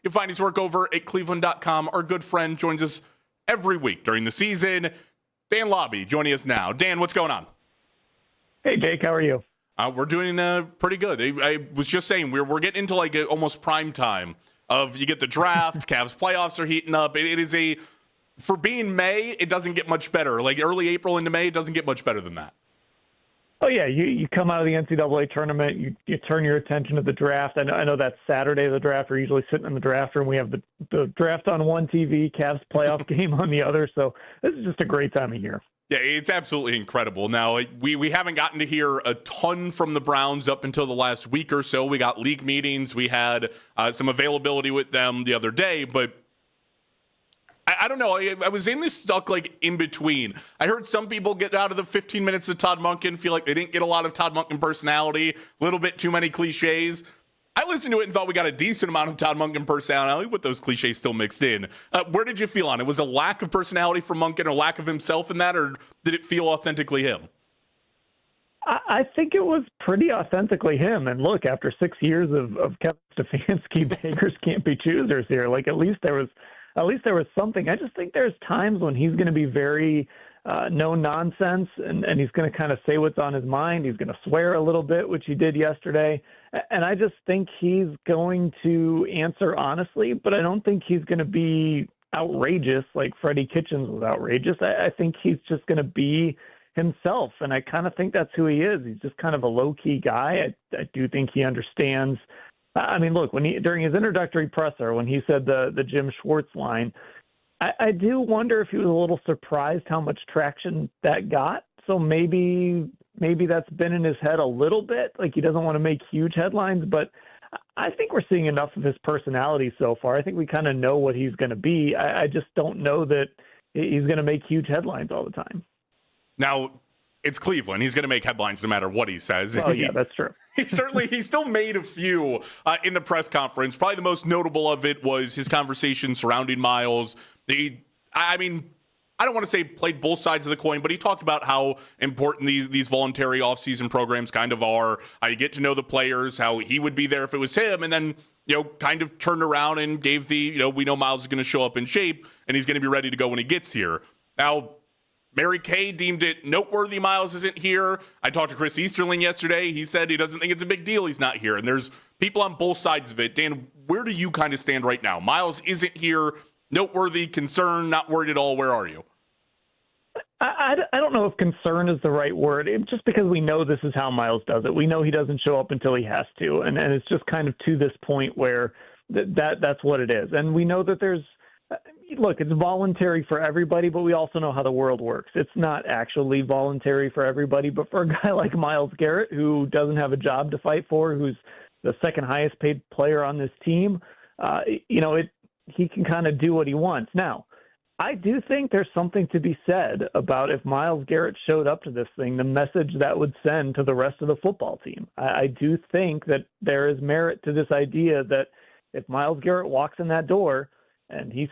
You can find his work over at cleveland.com. Our good friend joins us every week during the season. Dan Labbe joining us now. Dan, what's going on? Hey, Jake, how are you? We're doing pretty good. I was just saying, we're getting into like almost prime time of you get the draft, Cavs playoffs are heating up. It is for being May, it doesn't get much better. Like early April into May, it doesn't get much better than that. Oh, yeah, you come out of the NCAA tournament, you turn your attention to the draft. I know that's Saturday, the draft. We're usually sitting in the draft room. We have the draft on one TV, Cavs playoff game on the other. So this is just a great time of year. Yeah, it's absolutely incredible. Now, we haven't gotten to hear a ton from the Browns up until the last week or so. We got league meetings. We had some availability with them the other day, but I don't know. I was in this stuck like in between. I heard some people get out of the 15 minutes of Todd Monkin, feel like they didn't get a lot of Todd Monkin personality, a little bit too many cliches. I listened to it and thought we got a decent amount of Todd Monkin personality with those cliches still mixed in. Where did you feel on it? Was a lack of personality from Monkin or lack of himself in that, or did it feel authentically him? I think it was pretty authentically him. And look, after 6 years of Kevin Stefanski, beggars can't be choosers here. Like at least there was something. I just think there's times when he's going to be very no nonsense and he's going to kind of say what's on his mind. He's going to swear a little bit, which he did yesterday. And I just think he's going to answer honestly, but I don't think he's going to be outrageous like Freddie Kitchens was outrageous. I think he's just going to be himself. And I kind of think that's who he is. He's just kind of a low-key guy. I do think he understands. I mean, look, during his introductory presser, when he said the Jim Schwartz line, I do wonder if he was a little surprised how much traction that got. So maybe that's been in his head a little bit. Like he doesn't want to make huge headlines, but I think we're seeing enough of his personality so far. I think we kind of know what he's going to be. I just don't know that he's going to make huge headlines all the time. Now, it's Cleveland. He's going to make headlines no matter what he says. Oh, yeah, that's true. He still made a few in the press conference. Probably the most notable of it was his conversation surrounding Myles. I don't want to say played both sides of the coin, but he talked about how important these voluntary offseason programs kind of are, how you get to know the players, how he would be there if it was him, and then, kind of turned around and gave we know Myles is going to show up in shape, and he's going to be ready to go when he gets here. Now, Mary Kay deemed it noteworthy Myles isn't here. I talked to Chris Easterling yesterday. He said he doesn't think it's a big deal he's not here, and there's people on both sides of it. Dan, where do you kind of stand right now? Myles isn't here. Noteworthy, concern, not worried at all. Where are you? I don't know if concern is the right word, just because we know this is how Myles does it. We know he doesn't show up until he has to, and it's just kind of to this point where that's what it is. And we know that look, it's voluntary for everybody, but we also know how the world works. It's not actually voluntary for everybody, but for a guy like Myles Garrett, who doesn't have a job to fight for, who's the second highest paid player on this team, he can kind of do what he wants. Now, I do think there's something to be said about if Myles Garrett showed up to this thing, the message that would send to the rest of the football team. I do think that there is merit to this idea that if Myles Garrett walks in that door and he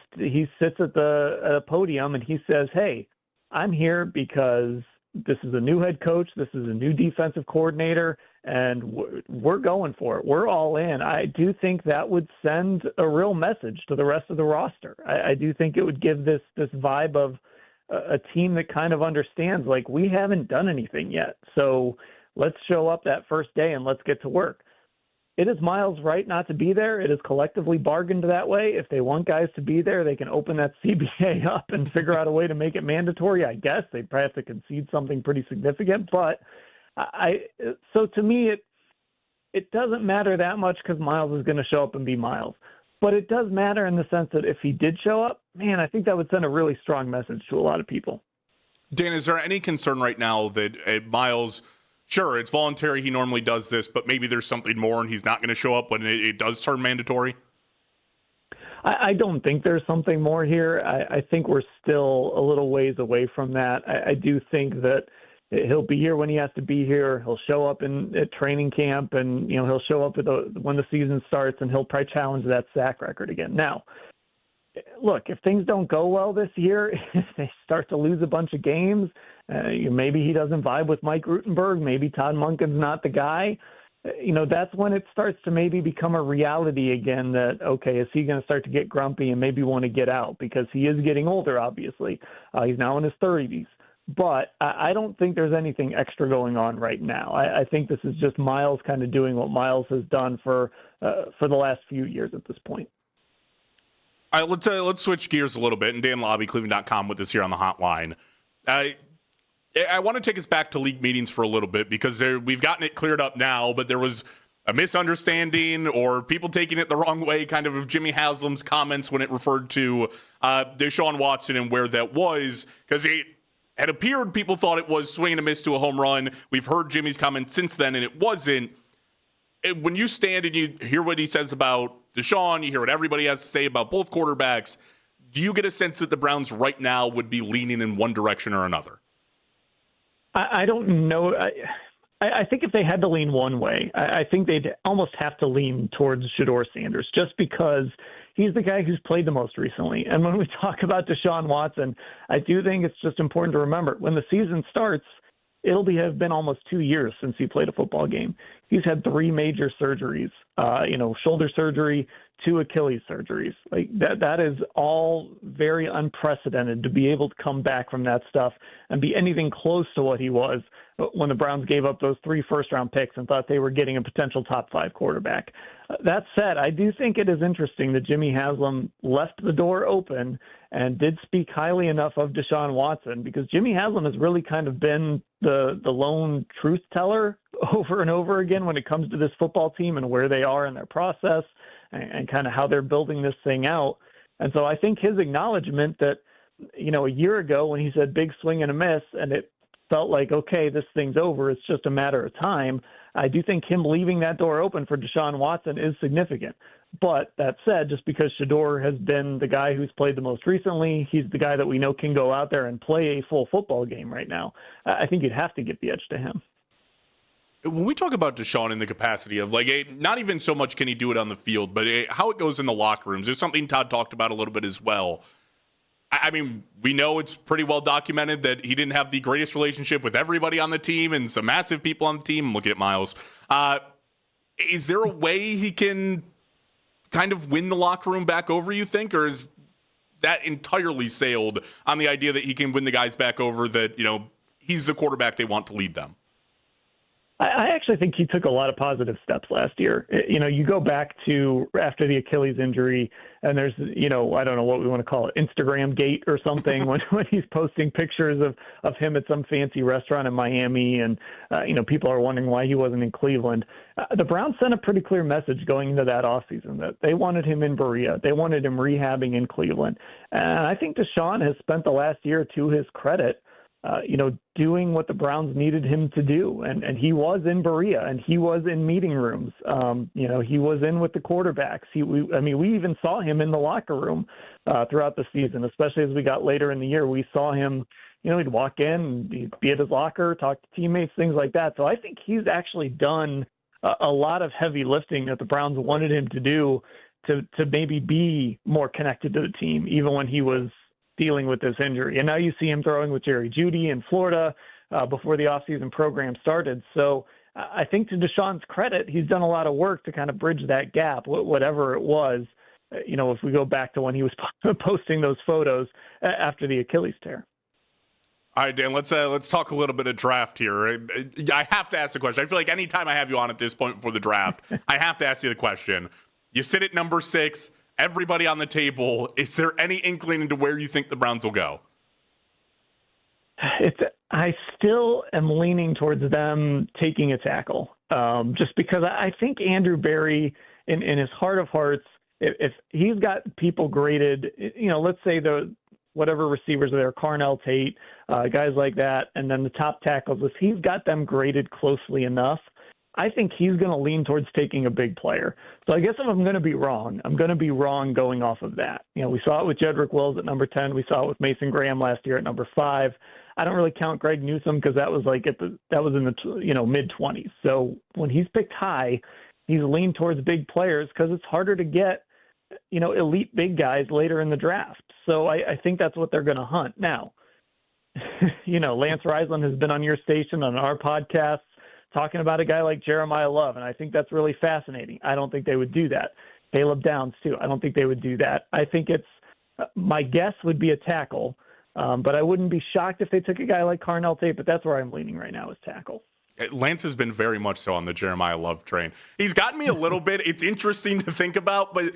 sits at a podium and he says, hey, I'm here because this is a new head coach, this is a new defensive coordinator, and we're going for it. We're all in. I do think that would send a real message to the rest of the roster. I do think it would give this vibe of a team that kind of understands, like, we haven't done anything yet. So let's show up that first day and let's get to work. It is Myles' right not to be there. It is collectively bargained that way. If they want guys to be there, they can open that CBA up and figure out a way to make it mandatory. I guess they probably have to concede something pretty significant. But so to me, it doesn't matter that much because Myles is going to show up and be Myles. But it does matter in the sense that if he did show up, man, I think that would send a really strong message to a lot of people. Dan, is there any concern right now that Myles – sure, it's voluntary, he normally does this, but maybe there's something more and he's not going to show up when it does turn mandatory? I don't think there's something more here. I think we're still a little ways away from that. I do think that he'll be here when he has to be here. He'll show up at training camp, and he'll show up when the season starts, and he'll probably challenge that sack record again. Now, look, if things don't go well this year, if they start to lose a bunch of games, maybe he doesn't vibe with Mike Rutenberg. Maybe Todd Monken's not the guy. that's when it starts to maybe become a reality again that, okay, is he going to start to get grumpy and maybe want to get out because he is getting older, obviously. He's now in his 30s. But I don't think there's anything extra going on right now. I think this is just Myles kind of doing what Myles has done for the last few years at this point. All right, let's switch gears a little bit. And Dan Labbe, Cleveland.com, with us here on the hotline. I want to take us back to league meetings for a little bit because we've gotten it cleared up now, but there was a misunderstanding or people taking it the wrong way kind of Jimmy Haslam's comments when it referred to Deshaun Watson and where that was, because it had appeared people thought it was swing and a miss to a home run. We've heard Jimmy's comments since then, and it wasn't. When you stand and you hear what he says about Deshaun, you hear what everybody has to say about both quarterbacks, do you get a sense that the Browns right now would be leaning in one direction or another? I don't know. I think if they had to lean one way, I think they'd almost have to lean towards Shedeur Sanders just because he's the guy who's played the most recently. And when we talk about Deshaun Watson, I do think it's just important to remember when the season starts, have been almost 2 years since he played a football game. He's had 3 major surgeries, shoulder surgery, 2 Achilles surgeries. Like that is all very unprecedented to be able to come back from that stuff and be anything close to what he was when the Browns gave up those 3 first-round picks and thought they were getting a potential top 5 quarterback. That said, I do think it is interesting that Jimmy Haslam left the door open and did speak highly enough of Deshaun Watson because Jimmy Haslam has really kind of been the lone truth teller over and over again when it comes to this football team and where they are in their process and kind of how they're building this thing out. And so I think his acknowledgement that, a year ago when he said big swing and a miss and it felt like, okay, this thing's over, it's just a matter of time, I do think him leaving that door open for Deshaun Watson is significant. But that said, just because Shedeur has been the guy who's played the most recently, he's the guy that we know can go out there and play a full football game right now. I think you'd have to give the edge to him. When we talk about Deshaun in the capacity of not even so much can he do it on the field, but how it goes in the locker rooms, there's something Todd talked about a little bit as well. I mean, we know it's pretty well documented that he didn't have the greatest relationship with everybody on the team and some massive people on the team. I'm looking at Myles. Is there a way he can kind of win the locker room back over, you think? Or is that entirely sailed on the idea that he can win the guys back over, that, he's the quarterback they want to lead them? I actually think he took a lot of positive steps last year. You go back to after the Achilles injury, and there's, I don't know what we want to call it, Instagram gate or something, when he's posting pictures of him at some fancy restaurant in Miami, and, people are wondering why he wasn't in Cleveland. The Browns sent a pretty clear message going into that offseason that they wanted him in Berea. They wanted him rehabbing in Cleveland. And I think Deshaun has spent the last year, to his credit, doing what the Browns needed him to do. And he was in Berea and he was in meeting rooms. He was in with the quarterbacks. We even saw him in the locker room throughout the season, especially as we got later in the year. We saw him, he'd walk in, he'd be at his locker, talk to teammates, things like that. So I think he's actually done a lot of heavy lifting that the Browns wanted him to do to maybe be more connected to the team, even when he was dealing with this injury. And now you see him throwing with Jerry Jeudy in Florida before the offseason program started. So I think to Deshaun's credit, he's done a lot of work to kind of bridge that gap, whatever it was, if we go back to when he was posting those photos after the Achilles tear. All right, Dan, let's talk a little bit of draft here. I have to ask the question. I feel like anytime I have you on at this point before the draft, I have to ask you the question. You sit at number 6, everybody on the table. Is there any inkling into where you think the Browns will go? I still am leaning towards them taking a tackle, just because I think Andrew Berry, in his heart of hearts, if he's got people graded, let's say whatever receivers are there, Carnell Tate, guys like that, and then the top tackles, if he's got them graded closely enough, I think he's going to lean towards taking a big player. So I guess if I'm going to be wrong, I'm going to be wrong going off of that. We saw it with Jedrick Wills at number 10. We saw it with Mason Graham last year at number 5. I don't really count Greg Newsome because that was in the mid-20s. So when he's picked high, he's leaned towards big players because it's harder to get elite big guys later in the draft. So I think that's what they're going to hunt. Now, Lance Reisland has been on your station, on our podcast, talking about a guy like Jeremiah Love, and I think that's really fascinating. I don't think they would do that. Caleb Downs, too. I don't think they would do that. I think my guess would be a tackle, but I wouldn't be shocked if they took a guy like Carnell Tate, but that's where I'm leaning right now is tackle. Lance has been very much so on the Jeremiah Love train. He's gotten me a little bit. It's interesting to think about, but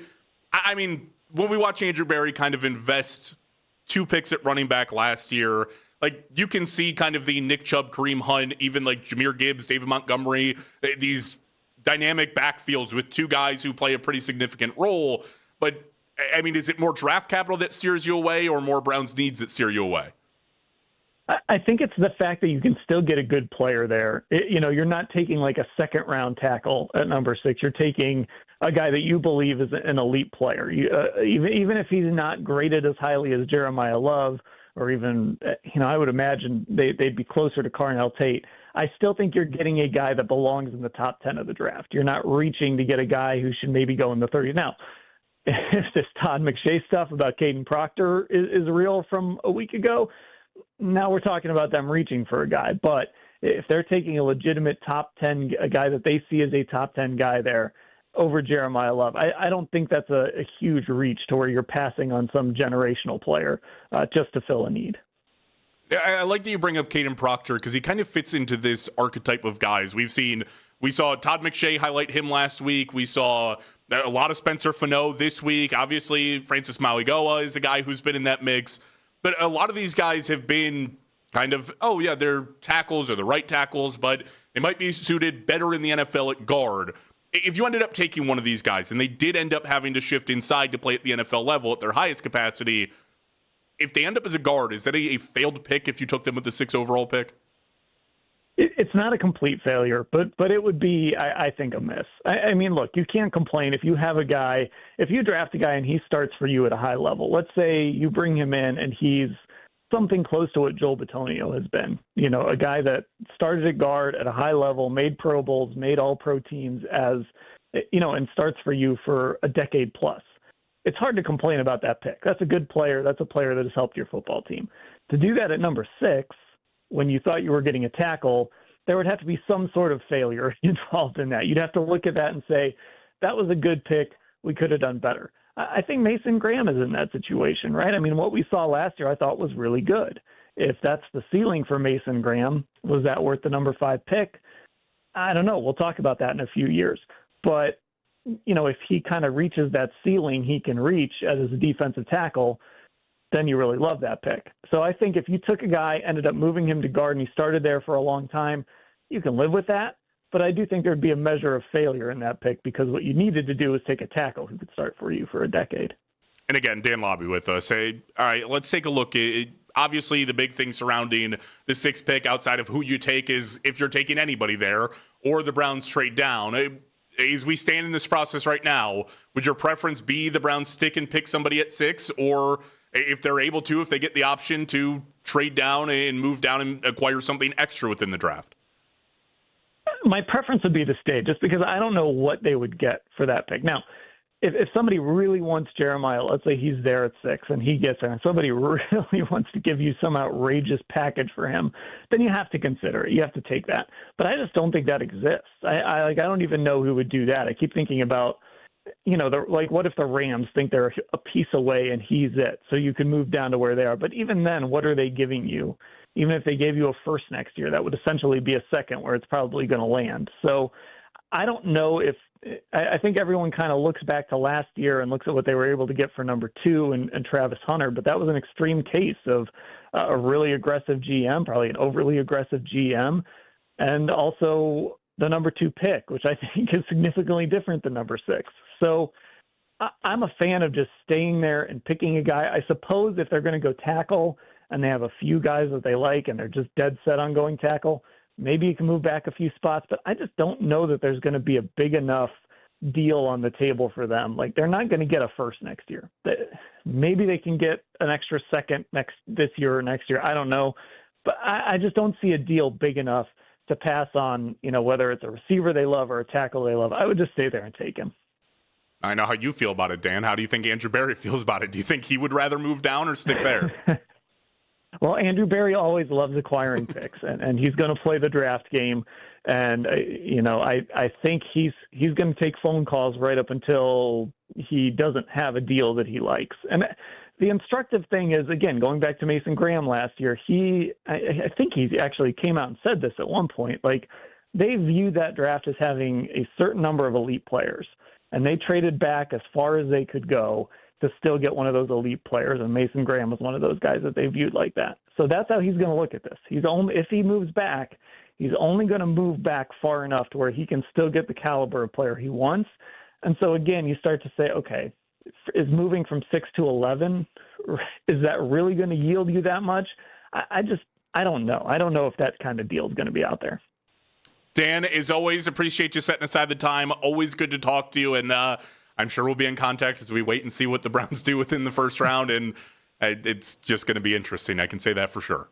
I mean, when we watch Andrew Berry kind of invest 2 picks at running back last year, like you can see kind of the Nick Chubb, Kareem Hunt, even like Jahmyr Gibbs, David Montgomery, these dynamic backfields with 2 guys who play a pretty significant role. But I mean, is it more draft capital that steers you away or more Browns needs that steer you away? I think it's the fact that you can still get a good player there. You're not taking like a second-round tackle at number 6. You're taking a guy that you believe is an elite player. Even if he's not graded as highly as Jeremiah Love, or even, I would imagine they'd be closer to Carnell Tate. I still think you're getting a guy that belongs in the top 10 of the draft. You're not reaching to get a guy who should maybe go in the 30s. Now, if this Todd McShay stuff about Caden Proctor is real from a week ago, now we're talking about them reaching for a guy. But if they're taking a legitimate top 10, a guy that they see as a top 10 guy there over Jeremiah Love, I don't think that's a huge reach to where you're passing on some generational player just to fill a need. I like that you bring up Caden Proctor because he kind of fits into this archetype of guys. We saw Todd McShay highlight him last week. We saw a lot of Spencer Fano this week. Obviously, Francis Mauigoa is a guy who's been in that mix. But a lot of these guys have been kind of, they're tackles or the right tackles, but they might be suited better in the NFL at guard. If you ended up taking one of these guys and they did end up having to shift inside to play at the NFL level at their highest capacity, if they end up as a guard, is that a failed pick if you took them with the 6 overall pick? It's not a complete failure, but it would be, I think, a miss. I mean, look, you can't complain if you have a guy, if you draft a guy and he starts for you at a high level. Let's say you bring him in and he's something close to what Joel Bitonio has been. A guy that started at guard at a high level, made Pro Bowls, made all-pro teams and starts for you for a decade plus. It's hard to complain about that pick. That's a good player. That's a player that has helped your football team. To do that at number 6, when you thought you were getting a tackle, there would have to be some sort of failure involved in that. You'd have to look at that and say, that was a good pick. We could have done better. I think Mason Graham is in that situation, right? I mean, what we saw last year I thought was really good. If that's the ceiling for Mason Graham, was that worth the number 5 pick? I don't know. We'll talk about that in a few years. But, if he kind of reaches that ceiling he can reach as a defensive tackle, then you really love that pick. So I think if you took a guy, ended up moving him to guard, and he started there for a long time, you can live with that. But I do think there'd be a measure of failure in that pick because what you needed to do is take a tackle who could start for you for a decade. And again, Dan Labbe with us. Hey, all right, let's take a look. Obviously, the big thing surrounding the 6th pick outside of who you take is if you're taking anybody there or the Browns trade down. As we stand in this process right now, would your preference be the Browns stick and pick somebody at 6, or if they're able to, if they get the option to trade down and move down and acquire something extra within the draft? My preference would be to stay just because I don't know what they would get for that pick. Now, if somebody really wants Jeremiah, let's say he's there at 6 and he gets there and somebody really wants to give you some outrageous package for him, then you have to consider it. You have to take that. But I just don't think that exists. I don't even know who would do that. I keep thinking about, what if the Rams think they're a piece away and he's it? So you can move down to where they are. But even then, what are they giving you? Even if they gave you a first next year, that would essentially be a second where it's probably going to land. So I don't know if I think everyone kind of looks back to last year and looks at what they were able to get for number 2 and Travis Hunter, but that was an extreme case of a really aggressive GM, probably an overly aggressive GM, and also the number 2 pick, which I think is significantly different than number 6. So I'm a fan of just staying there and picking a guy. I suppose if they're going to go tackle and they have a few guys that they like and they're just dead set on going tackle, maybe you can move back a few spots, but I just don't know that there's going to be a big enough deal on the table for them. Like, they're not going to get a first next year. Maybe they can get an extra second this year or next year. I don't know. But I just don't see a deal big enough to pass on, whether it's a receiver they love or a tackle they love. I would just stay there and take him. I know how you feel about it, Dan. How do you think Andrew Berry feels about it? Do you think he would rather move down or stick there? Well, Andrew Berry always loves acquiring picks, and he's going to play the draft game. And I think he's going to take phone calls right up until he doesn't have a deal that he likes. And the instructive thing is, again, going back to Mason Graham last year, I think he actually came out and said this at one point, like they view that draft as having a certain number of elite players, and they traded back as far as they could go to still get one of those elite players. And Mason Graham was one of those guys that they viewed like that. So that's how he's going to look at this. If he moves back, he's only going to move back far enough to where he can still get the caliber of player he wants. And so again, you start to say, okay, is moving from 6 to 11, is that really going to yield you that much? I don't know. I don't know if that kind of deal is going to be out there. Dan, as always, appreciate you setting aside the time. Always good to talk to you. And I'm sure we'll be in contact as we wait and see what the Browns do within the first round. And it's just going to be interesting. I can say that for sure.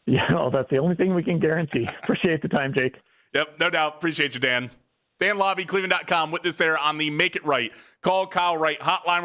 Yeah, well, that's the only thing we can guarantee. Appreciate the time, Jake. Yep, no doubt. Appreciate you, Dan. Dan Labbe, Cleveland.com, with us there on the Make It Right. Call Kyle Wright hotline.